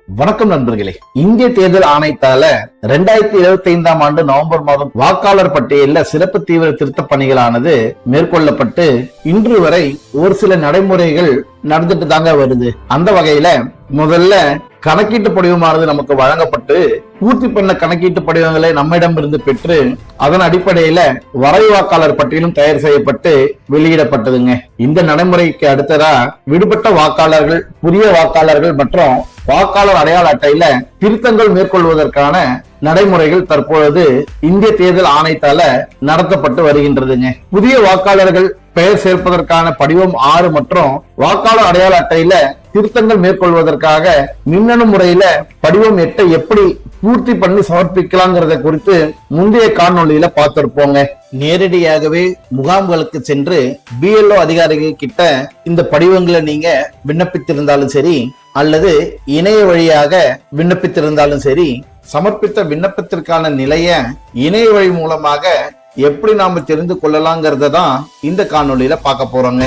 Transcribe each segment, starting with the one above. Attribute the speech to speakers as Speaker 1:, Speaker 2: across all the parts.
Speaker 1: வணக்கம் நண்பர்களே. இந்திய தேர்தல் ஆணையத்தால 2025ஆம் ஆண்டு நவம்பர் மாதம் வாக்காளர் பட்டியலில் சிறப்பு தீவிர திருத்த பணிகளானது மேற்கொள்ளப்பட்டு இன்று வரை ஒரு சில நடைமுறைகள் நடந்துட்டு தாங்க வருது. அந்த வகையில முதல்ல கணக்கீட்டு படிவமானது நமக்கு வழங்கப்பட்டு பூர்த்தி பண்ண கணக்கீட்டு படிவங்களை நம்மிடம் இருந்து பெற்று அதன் அடிப்படையில வரைவு வாக்காளர் பட்டியலும் தயார் செய்யப்பட்டு வெளியிடப்பட்டதுங்க. இந்த நடைமுறைக்கு அடுத்ததா விடுபட்ட வாக்காளர்கள், புதிய வாக்காளர்கள் மற்றும் வாக்காளர் அடையாள அட்டையில திருத்தங்கள் மேற்கொள்வதற்கான நடைமுறைகள் தற்பொழுது இந்திய தேர்தல் ஆணையத்தால நடத்தப்பட்டு வருகின்றதுங்க. புதிய வாக்காளர்கள் பெயர் சேர்ப்பதற்கான படிவம் 6 மற்றும் வாக்காளர் அடையாள அட்டையில திருத்தங்கள் மேற்கொள்வதற்காக மின்னணு முறையில படிவம் 8 எப்படி பூர்த்தி பண்ணி சமர்ப்பிக்கலாங்கிறத குறித்து முந்தைய காணொலியில பார்த்திருப்போங்க. நேரடியாகவே முகாம்களுக்கு சென்று BLO அதிகாரிகள் கிட்ட இந்த படிவங்களை நீங்க விண்ணப்பித்திருந்தாலும் சரி அல்லது இணைய வழியாக விண்ணப்பித்திருந்தாலும் சரி, சமர்ப்பித்த விண்ணப்பத்திற்கான நிலைய இணைய வழி மூலமாக எப்படி நாம தெரிந்து கொள்ளலாங்கிறத தான் இந்த காணொலியில பார்க்க போறோங்க.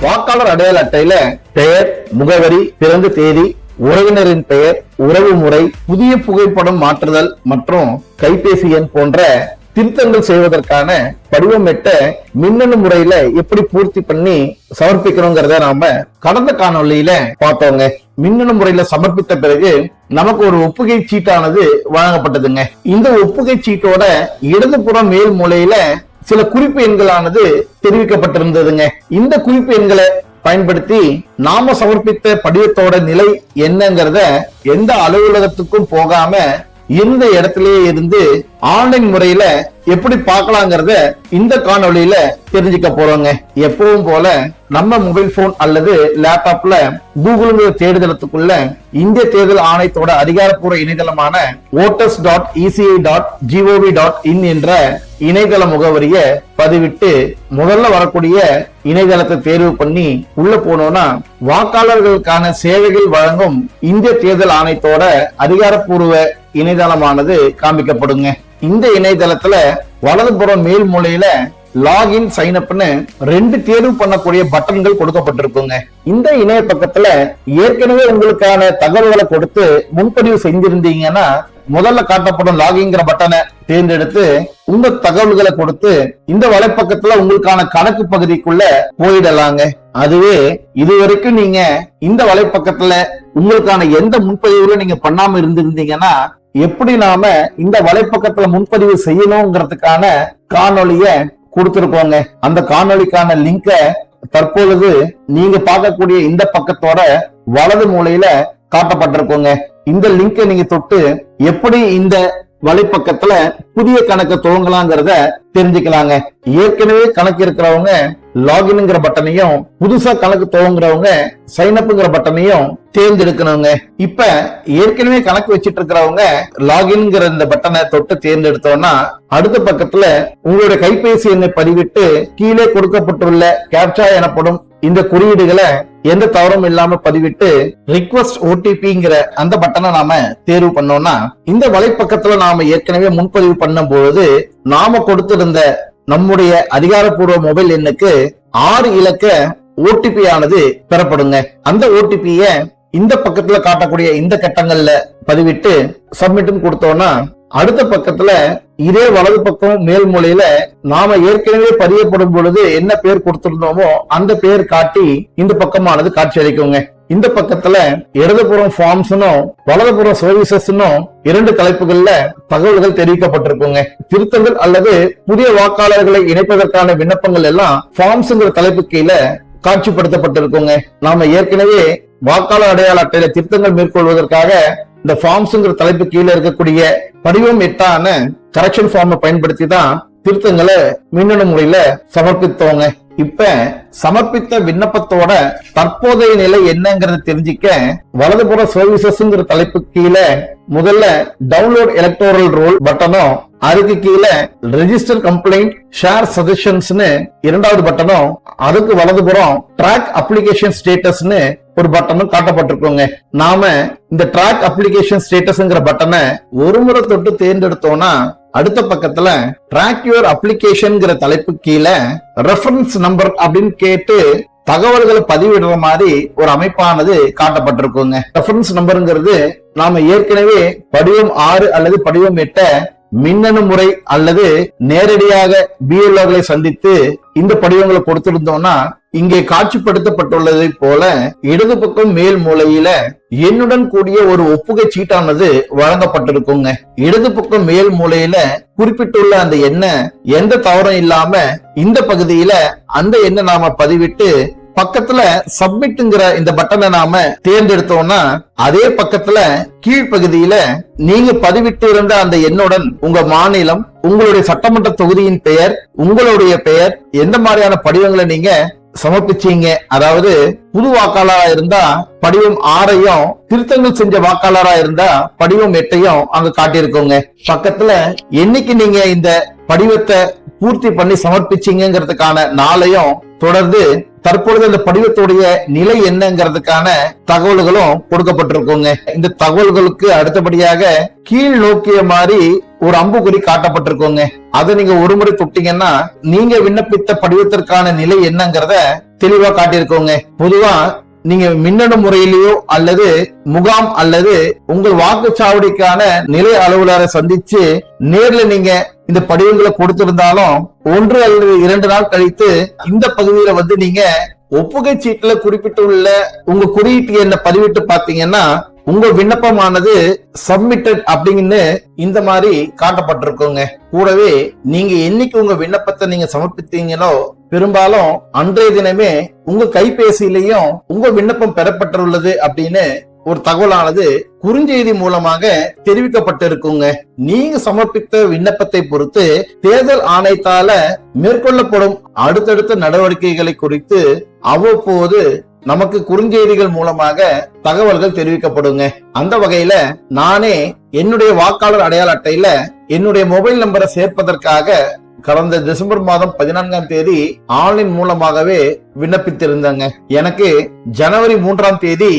Speaker 1: வாக்காளர் அடையாள அட்டையில பெயர், முகவரி, பிறந்த தேதி, உறவினரின் பெயர், உறவு முறை, புதிய புகைப்படம் மாற்றுதல் மற்றும் கைபேசி எண் போன்ற திருத்தங்கள் செய்வதற்கான படிவம் 8 மின்னணு முறையில எப்படி பூர்த்தி பண்ணி சமர்ப்பிக்கணுங்கிறத நாம கடந்த காணொலியில பார்த்தோங்க. மின்னணு முறையில சமர்ப்பித்த பிறகு நமக்கு ஒரு ஒப்புகை சீட்டானது வழங்கப்பட்டதுங்க. இந்த ஒப்புகை சீட்டோட இடதுபுறம் மேல் மூலையில சில குறிப்பு எண்களானது தெரிவிக்கப்பட்டிருந்ததுங்க. இந்த குறிப்பு எண்களை பயன்படுத்தி நாம சமர்ப்பித்த படிவத்தோட நிலை என்னங்கிறத எந்த அலுவலகத்துக்கும் போகாம இந்த இடத்திலேயே இருந்து ஆன்லைன் முறையில எப்படி பார்க்கலாங்கிறத இந்த காணொலியில தெரிஞ்சுக்க போறோங்க. எப்பவும் போல நம்ம மொபைல் போன் அல்லது லேப்டாப்ல கூகுள்ங்கிற தேடுதளத்துக்குள்ள இந்திய தேர்தல் ஆணையத்தோட அதிகாரப்பூர்வ இணையதளமான voters.eci.gov.in என்ற இணையதள முகவரிய பதிவிட்டு முதல்ல வரக்கூடிய இணையதளத்தை தேர்வு பண்ணி உள்ள போனோம்னா வாக்காளர்களுக்கான சேவைகள் வழங்கும் இந்திய தேர்தல் ஆணையத்தோட அதிகாரப்பூர்வ இணையதளமானது காண்பிக்கப்படுங்க. இந்த இணையதளத்துல வலதுபுறம் மேல் மூலையில லாகின், சைன் அப்னு 2 தேர்வு பண்ணக்கூடிய பட்டன்கள் கொடுக்கப்பட்டிருக்குங்க. இந்த இணைய பக்கத்துல ஏற்கனவே உங்களுக்கான தகவல்களை கொடுத்து முன்பதிவு செஞ்சிருந்தீங்கன்னா முதல்ல காட்டப்படும் லாகிங்கிற பட்டனை தேர்ந்தெடுத்து உங்க தகவல்களை கொடுத்து இந்த வலைப்பக்கத்துல உங்களுக்கான கணக்கு பகுதிக்குள்ள போயிடலாங்க. அதுவே இதுவரைக்கும் நீங்க இந்த வலைப்பக்கத்துல உங்களுக்கான எந்த முன்பதிவுல நீங்க பண்ணாம இருந்திருந்தீங்கன்னா எப்படி நாம இந்த வலைப்பக்கத்துல முன்பதிவு செய்யணுங்கிறதுக்கான காணொலிய கொடுத்திருக்கோங்க. அந்த காணொலிக்கான லிங்க தற்பொழுது நீங்க பார்க்கக்கூடிய இந்த பக்கத்தோட வலது மூலையில காட்டப்பட்டிருக்கோங்க. இந்த லிங்கை நீங்க தொட்டு எப்படி இந்த வலைப்பக்கத்துல புதிய கணக்கு துவங்கலாங்கிறத தெரிஞ்சுக்கலாங்க. ஏற்கனவே கணக்கு இருக்கிறவங்க லாகின்ங்கிற பட்டனையும், புதுசா கணக்கு துவங்குறவங்க சைன் அப்ங்கிற பட்டனையும் தேர்ந்தெடுக்கணுங்க. இப்ப ஏற்கனவே கணக்கு வச்சிட்டு இருக்கிறவங்க லாகின்ங்கிற இந்த பட்டனை தொட்டு தேர்ந்தெடுத்தோம்னா அடுத்த பக்கத்துல உங்களுடைய கைபேசி எண்ணை பதிவிட்டு கீழே கொடுக்கப்பட்டுள்ள கேப்சா எனப்படும் இந்த குறியீடுகளை எந்த தவறும் இல்லாம பதிவிட்டு ரிக்வெஸ்ட் OTPங்கிற அந்த பட்டனை நாம தேர்வு பண்ணோம்னா இந்த வலைப்பக்கத்துல நாம ஏற்கனவே முன்பதிவு பண்ணும் பொழுது நாம கொடுத்திருந்த நம்முடைய அதிகாரப்பூர்வ மொபைல் எண்ணுக்கு 6 இலக்க OTP ஆனது பெறப்படுங்க. அந்த OTP-ய இந்த பக்கத்துல காட்டக்கூடிய இந்த கட்டங்கள்ல பதிவிட்டு சப்மிட்னு கொடுத்தோம்னா அடுத்த பக்கத்துல இதே வலது பக்கம் மேல் மூலையில நாம ஏற்கனவே பதியப்படும் பொழுது என்ன பேர் கொடுத்திருந்தோமோ அந்த பேர் காட்டி இந்த பக்கமானது காட்சி அளிக்குங்க. இந்த பக்கத்துல இடதுபுறம் ஃபார்ம்ஸ்னும் வலதுபுறம் சர்வீசஸ்னும் 2 தலைப்புகள்ல தகவல்கள் தெரிவிக்கப்பட்டிருக்குங்க. திருத்தங்கள் அல்லது புதிய வாக்காளர்களை இணைப்பதற்கான விண்ணப்பங்கள் எல்லாம் ஃபார்ம்ஸ்ங்கிற தலைப்பு கீழே காட்சிப்படுத்தப்பட்டிருக்குங்க. நாம ஏற்கனவே வாக்காளர் அடையாள அட்டையில திருத்தங்கள் மேற்கொள்வதற்காக இந்த ஃபார்ம்ஸ்ங்கிற தலைப்பு கீழே இருக்கக்கூடிய படிவம் 8 கரெக்ஷன் ஃபார்மை பயன்படுத்தி தான் திருத்தங்களை மின்னணு முறையில சமர்ப்பித்தோங்க. இப்ப சமர்ப்பித்த விண்ணப்பத்தோட தற்போதைய நிலை என்னங்கிறத தெரிஞ்சுக்க வலதுபுற சர்வீசஸ்ங்கிற தலைப்பு கீழே முதல்ல டவுன்லோட் எலக்டோரல் ரோல் பட்டனும், அதுக்கு கீழே ரெஜிஸ்டர் கம்ப்ளைண்ட் ஷேர் சஜஷன்ஸ்னு 2வது பட்டனும், அதுக்கு வலதுபுறம் ட்ராக் அப்ளிகேஷன் ஸ்டேட்டஸ்னு ஒரு பட்டனும் காட்டப்பட்டிருக்கோங்க. நாம இந்த ட்ராக் அப்ளிகேஷன் ஸ்டேட்டஸ்ங்கிற பட்டனை ஒரு முறை தொட்டு தேர்ந்தெடுத்தோம்னா அடுத்த பக்கத்துல ட்ராக் யுவர் அப்ளிகேஷன் தலைப்பு கீழே ரெஃபரன்ஸ் நம்பர் அப்படின்னு கேட்டு தகவல்களை பதிவிடுற மாதிரி ஒரு அமைப்பானது காட்டப்பட்டிருக்குங்க. ரெஃபரன்ஸ் நம்பருங்கிறது நாம ஏற்கனவே படிவம் 6 அல்லது படிவம் 8 மின்னணு முறை அல்லது நேரடியாக பிஎல்ஓக்களை சந்தித்து இந்த படிவங்களை கொடுத்திருந்தோம்னா, இங்கே காட்சிப்படுத்தப்பட்டுள்ளதை போல இடது பக்கம் மேல் மூலையில எண்ணுடன் கூடிய ஒரு ஒப்புகை சீட்டானது வழங்கப்பட்டிருக்குங்க. இடது பக்கம் மேல் மூலையில குறிப்பிட்டுள்ள அந்த எண்ணை எந்த தவறும் இல்லாம இந்த பகுதியில அந்த எண்ணை நாம பதிவிட்டு பக்கத்துல சப்மிட்ங்கிற இந்த பட்டனை நாம தேர்ந்தெடுத்தோம்னா, அதே பக்கத்துல கீழ்ப்பகுதியில நீங்க பதிவிட்டு இருந்த அந்த எண்ணுடன் உங்க மாநிலம், உங்களுடைய சட்டமன்ற தொகுதியின் பெயர், உங்களுடைய பெயர், எந்த மாதிரியான படிவங்களை நீங்க சமர்ப்பிச்சீங்க, அதாவது புது வாக்காளரா இருந்தா படிவம் 6ஐயும், திருத்தங்கள் செஞ்ச வாக்காளரா இருந்தா படிவம் 8ஐயும் அங்க காட்டியிருக்கோங்க. பக்கத்துல என்னைக்கு நீங்க இந்த படிவத்தை பூர்த்தி பண்ணி சமர்ப்பிச்சீங்கிறதுக்கான நாளையும் தொடர்ந்து தற்பொழுது அந்த படிவத்துடைய நிலை என்னங்கிறதுக்கான தகவல்களும் கொடுக்கப்பட்டிருக்குங்க. இந்த தகவல்களுக்கு அடுத்தபடியாக கீழ் நோக்கிய மாதிரி ஒரு அம்புக்குறி காட்டப்பட்டிருக்குங்க. அதை நீங்க ஒரு முறை தொட்டீங்கன்னா நீங்க விண்ணப்பித்த படிவத்திற்கான நிலை என்னங்கிறத தெளிவா காட்டியிருக்கோங்க. பொதுவா நீங்க மின்னணு முறையிலேயோ அல்லது முகாம் அல்லது உங்கள் வாக்குச்சாவடிக்கான நிலை அலுவலரை சந்திச்சு நேர்ல நீங்க இந்த படிவங்களை கொடுத்திருந்தாலும் 1 அல்லது 2 நாள் கழித்து இந்த பகுதியில வந்து நீங்க ஒப்புகை சீட்டுல குறிப்பிட்டுள்ள உங்க குறியீட்டு எண்ணை பதிவிட்டு பாத்தீங்கன்னா உங்க விண்ணப்பமானது சப்மிட்டட் அப்படிங்கன்னு இந்த மாதிரி காட்டப்பட்டிருக்குங்க. கூடவே நீங்க என்னைக்கு உங்க விண்ணப்பத்தை நீங்க சமர்ப்பித்தீங்களோ பெரும்பாலும் அன்றைய தினமே உங்க கைபேசியிலையும் உங்க விண்ணப்பம் பெறப்பட்டுள்ளது அப்படின்னு ஒரு தகவலானது குறுஞ்செய்தி மூலமாக தெரிவிக்கப்பட்டிருக்குங்க. நீங்க சமர்ப்பித்த விண்ணப்பத்தை பொறுத்து தேர்தல் ஆணையத்தால மேற்கொள்ளப்படும் அடுத்தடுத்த நடவடிக்கைகளை குறித்து அவ்வப்போது நமக்கு குறுஞ்செய்திகள் மூலமாக தகவல்கள் தெரிவிக்கப்படுங்க. அந்த வகையில நானே என்னுடைய வாக்காளர் அடையாள அட்டையில என்னுடைய மொபைல் நம்பரை சேர்ப்பதற்காக கடந்த டிசம்பர் மாதம் 14ஆம் தேதி ஆன்லைன் மூலமாகவே விண்ணப்பித்திருந்தாங்க. எனக்கு ஜனவரி 3ஆம் தேதி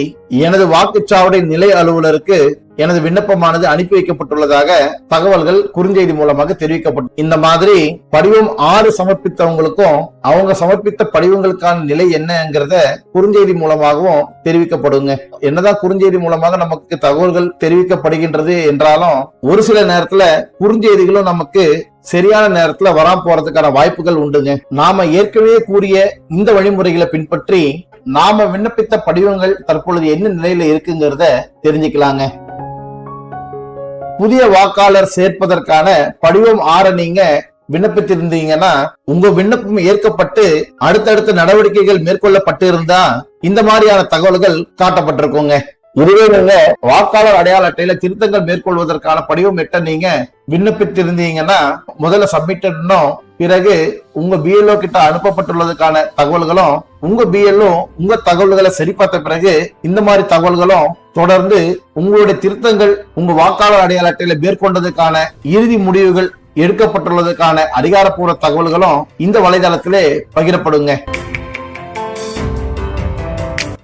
Speaker 1: எனது வாக்குச்சாவடி நிலை அலுவலருக்கு எனது விண்ணப்பமானது அனுப்பி வைக்கப்பட்டுள்ளதாக தகவல்கள் குறுஞ்செய்தி மூலமாக தெரிவிக்கப்பட்டு, இந்த மாதிரி படிவம் 6 சமர்ப்பித்தவங்களுக்கும் அவங்க சமர்ப்பித்த படிவங்களுக்கான நிலை என்னங்கிறத குறுஞ்செய்தி மூலமாகவும் தெரிவிக்கப்படுங்க. என்னதான் குறுஞ்செய்தி மூலமாக நமக்கு தகவல்கள் தெரிவிக்கப்படுகின்றது என்றாலும் ஒரு சில நேரத்துல குறுஞ்செய்திகளும் நமக்கு சரியான நேரத்துல வராம போறதுக்கான வாய்ப்புகள் உண்டுங்க. நாம ஏற்கனவே கூறிய இந்த வழிமுறைகளை பின்பற்றி நாம விண்ணப்பித்த படிவங்கள் தற்பொழுது என்ன நிலையில இருக்குங்கிறத தெரிஞ்சுக்கலாங்க. புதிய வாக்காளர் சேர்ப்பதற்கான படிவம் 6 நீங்க விண்ணப்பித்திருந்தீங்கன்னா உங்க விண்ணப்பம் ஏற்கப்பட்டு அடுத்தடுத்த நடவடிக்கைகள் மேற்கொள்ளப்பட்டு இருந்தா இந்த மாதிரியான தகவல்கள் காட்டப்பட்டிருக்குங்க. இதுவே நீங்க வாக்காளர் அடையாள அட்டையில திருத்தங்கள் மேற்கொள்வதற்கான படிவம் 8 நீங்க விண்ணப்பித்திருந்தீங்கன்னா முதல்ல சப்மிட்டட்னும் பிறகு உங்க பிஎல்ஓ கிட்ட அனுப்பப்பட்டுள்ளதுக்கான தகவல்களும் உங்க பிஎல்ஓ உங்க தகவல்களை சரி பார்த்த பிறகு இந்த மாதிரி தகவல்களும் தொடர்ந்து உங்களுடைய திருத்தங்கள் உங்க வாக்காளர் அடையாள அட்டையில மேற்கொண்டதுக்கான இறுதி முடிவுகள் எடுக்கப்பட்டுள்ளதுக்கான அதிகாரப்பூர்வ தகவல்களும் இந்த வலைதளத்திலே பகிரப்படுங்க.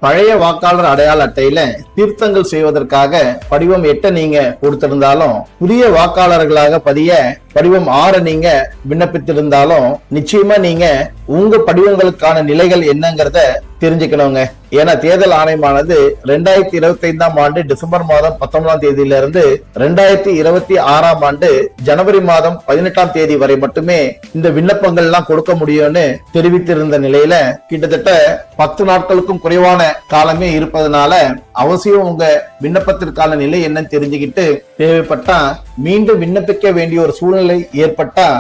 Speaker 1: பழைய வாக்காளர் அடையாள அட்டையில திருத்தங்கள் செய்வதற்காக படிவம் 8 நீங்க கொடுத்திருந்தாலும் புதிய வாக்காளர்களாக பதிய படிவம் 6 நீங்க விண்ணப்பித்திருந்தாலும் நிச்சயமா நீங்க உங்க படிவங்களுக்கான நிலைகள் என்னங்கிறத தெரிஞ்சுக்கணுங்க. ஏன்னா தேர்தல் ஆணையமானது 2025ஆம் ஆண்டு டிசம்பர் மாதம் 19ஆம் தேதியிலிருந்து 2026ஆம் ஆண்டு ஜனவரி மாதம் 18ஆம் தேதி வரை மட்டுமே இந்த விண்ணப்பங்கள் எல்லாம் கொடுக்க முடியும்னு தெரிவித்திருந்த நிலையில கிட்டத்தட்ட 10 நாட்களுக்கும் குறைவான காலமே இருப்பதனால அவசியம் உங்க விண்ணப்பத்திற்கான நிலை என்னன்னு தெரிஞ்சுக்கிட்டு தேவைப்பட்டா மீண்டும் விண்ணப்பிக்க வேண்டிய ஒரு சூழ்நிலை ஏற்பட்டா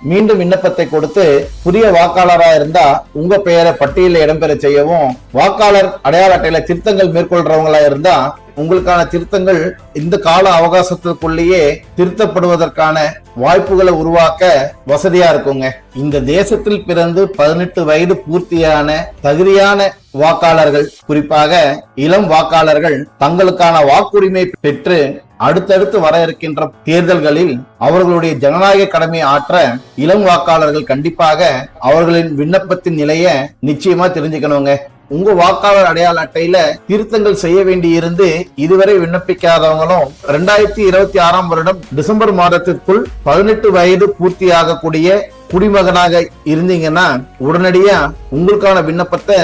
Speaker 1: மீண்டும் விண்ணப்பத்தை கொடுத்து புதிய வாக்காளரா இருந்தா உங்க பெயரை பட்டியலில் இடம்பெற செய்யவும், வாக்காளர் அடையாள அட்டையில திருத்தங்கள் மேற்கொள்றவங்களா இருந்தா உங்களுக்கான திருத்தங்கள் இந்த கால அவகாசத்துக்குள்ளேயே திருத்தப்படுவதற்கான வாய்ப்புகளை உருவாக்க வசதியா இருக்குங்க. இந்த தேசத்தில் பிறந்து 18 வயது பூர்த்தியான தகுதியான வாக்காளர்கள், குறிப்பாக இளம் வாக்காளர்கள் தங்களுக்கான வாக்குரிமை பெற்று அடுத்தடுத்து வர இருக்கின்ற தேர்தல்களில் அவர்களுடைய ஜனநாயக கடமையை ஆற்ற இளம் வாக்காளர்கள் கண்டிப்பாக அவர்களின் விண்ணப்பத்தின் நிலையை நிச்சயமா தெரிஞ்சுக்கணுங்க. உங்க வாக்காளர் அடையாள அட்டையில திருத்தங்கள் செய்ய வேண்டி இருந்து இதுவரை விண்ணப்பிக்காதவங்களும் 2026 வருடம் டிசம்பர் மாதத்திற்குள் 18 வயது பூர்த்தியாகக்கூடிய குடிமகனாக இருந்தீங்கன்னா உடனடியா உங்களுக்கான விண்ணப்பத்தை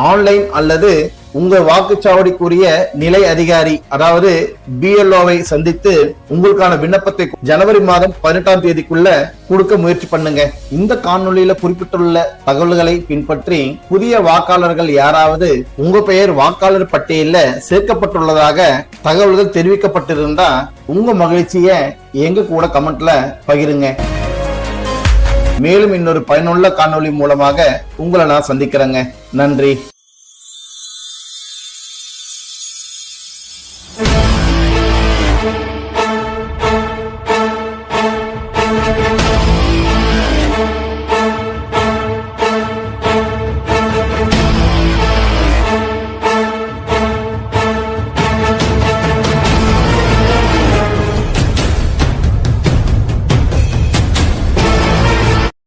Speaker 1: ஆன்லைன் அல்லது உங்க வாக்குச்சாவடிக்குரிய நிலை அதிகாரி அதாவது BLOவை சந்தித்து உங்களுக்கான விண்ணப்பத்தை ஜனவரி மாதம் 18ஆம் தேதிக்குள்ள கொடுக்க முயற்சி பண்ணுங்க. இந்த காணொளியில குறிப்பிட்டுள்ள தகவல்களை பின்பற்றி புதிய வாக்காளர்கள் யாராவது உங்க பெயர் வாக்காளர் பட்டியலில் சேர்க்கப்பட்டுள்ளதாக தகவல்கள் தெரிவிக்கப்பட்டிருந்தா உங்க மகிழ்ச்சியை எங்க கூட கமெண்ட்ல பகிருங்க. மேலும் இன்னொரு பயனுள்ள காணொளி மூலமாக உங்களை நான் சந்திக்கிறேங்க. நன்றி.